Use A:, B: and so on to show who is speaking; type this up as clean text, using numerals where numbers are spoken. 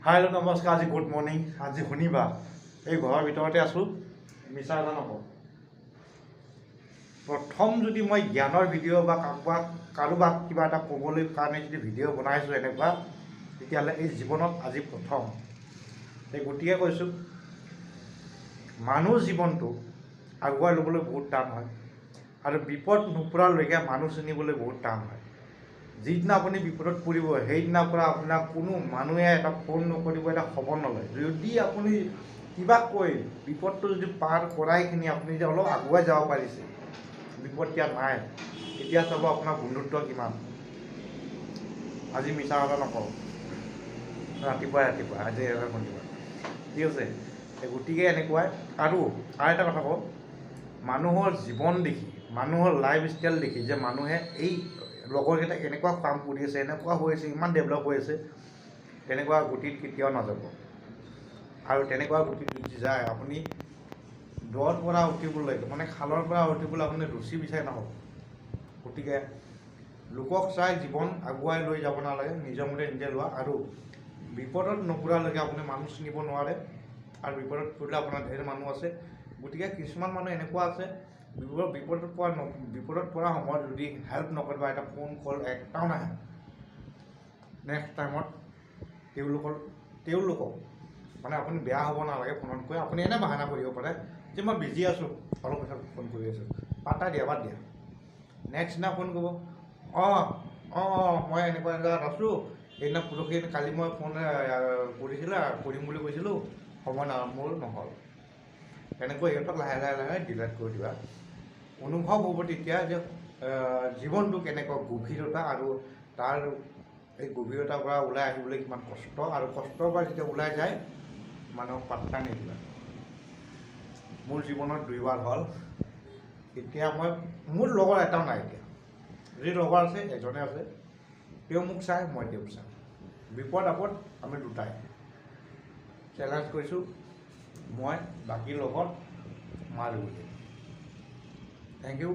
A: Hello' নমস্কাৰ। আজি good morning. আজি শনিবাৰ। এই ঘৰৰ ভিতৰতে আছোঁ, মিছা এটা নকওঁ। প্ৰথম যদি মই জ্ঞানৰ ভিডিঅ' বা কাৰোবাক কিবা এটা ক'বলৈ কাৰণে যদি ভিডিঅ' বনাইছোঁ এনেকুৱা, তেতিয়াহ'লে এই জীৱনত আজি প্ৰথম। এই গতিকে কৈছোঁ, মানুহ জীৱনটো আগুৱাই ল'বলৈ বহুত টান হয় আৰু বিপদ নপৰালৈকে মানুহ চিনিবলৈ বহুত টান হয়। যিদিনা আপুনি বিপদত পৰিব, সেইদিনাৰ পৰা আপোনাক কোনো মানুহে এটা ফোন নকৰিব, এটা খবৰ নলয়। যদি আপুনি কিবা কৈ বিপদটো যদি পাৰ কৰাইখিনি আপুনি যে অলপ আগুৱাই যাব পাৰিছে, বিপদ ইয়াত নাই, তেতিয়া চাব আপোনাৰ বন্ধুত্ব কিমান। আজি মিছা কথা নকওঁ, ৰাতিপুৱা আজি শনিবাৰ, ঠিক আছে। গতিকে এনেকুৱাই। আৰু এটা কথা কওঁ, মানুহৰ জীৱন দেখি, মানুহৰ লাইফ ষ্টাইল দেখি যে মানুহে এই লগৰকেইটা এনেকুৱা কাম কৰি আছে, এনেকুৱা হৈ আছে, ইমান ডেভেলপ হৈ আছে, তেনেকুৱা গতিত কেতিয়াও নাযাব। আৰু তেনেকুৱা গতিত যদি যায়, আপুনি দৰ পৰা উঠিবলৈ, মানে খালৰ পৰা উঠিবলৈ আপুনি ৰুচি বিচাৰি নাহক। গতিকে লোকক চাই জীৱন আগুৱাই লৈ যাব নালাগে, নিজৰ মতে নিজে লোৱা। আৰু বিপদত নপৰালৈকে আপুনি মানুহ চিনিব নোৱাৰে, আৰু বিপদত পৰিলে আপোনাৰ ধেৰ মানুহ আছে। গতিকে কিছুমান মানুহ এনেকুৱা আছে, বিপদত পৰা সময়ত যদি হেল্প নকৰে বা এটা ফোন কল একটাও নাহে, নেক্সট টাইমত তেওঁলোকক মানে আপুনি বেয়া হ'ব নালাগে ফোনত কৈ। আপুনি এনে বাহানা কৰিব পাৰে যে মই বিজি আছোঁ, অলপ পিছত ফোন কৰি আছোঁ, পাতা দিয়া, বাদ দিয়া। নেক্সট দিনা ফোন কৰিব, মই এনেকুৱা জেগাত আছোঁ, সেইদিনা পৰহি কালি মই ফোন কৰিম বুলি কৈছিলোঁ, সময় মোৰ নহ'ল। তেনেকৈ সিহঁতক লাহে লাহে ডিলেট কৰি দিবা। অনুভৱ হ'ব তেতিয়া যে জীৱনটো কেনেকুৱা গভীৰতা, আৰু তাৰ এই গভীৰতাৰ পৰা ওলাই আহিবলৈ কিমান কষ্ট, আৰু কষ্টৰ পৰা যেতিয়া ওলাই যায় মানুহক পাত্তা নিদিবা। মোৰ জীৱনত 2বাৰ হ'ল। এতিয়া মোৰ লগৰ এটাও নাই এতিয়া। যি লগৰ আছে এজনে আছে, তেওঁ মোক চায়, মই তেওঁক চাওঁ। বিপদ আপদ আমি দুটাই। চেলেঞ্জ কৰিছোঁ, মই বাকী লগত মাৰ বুলি। Thank U.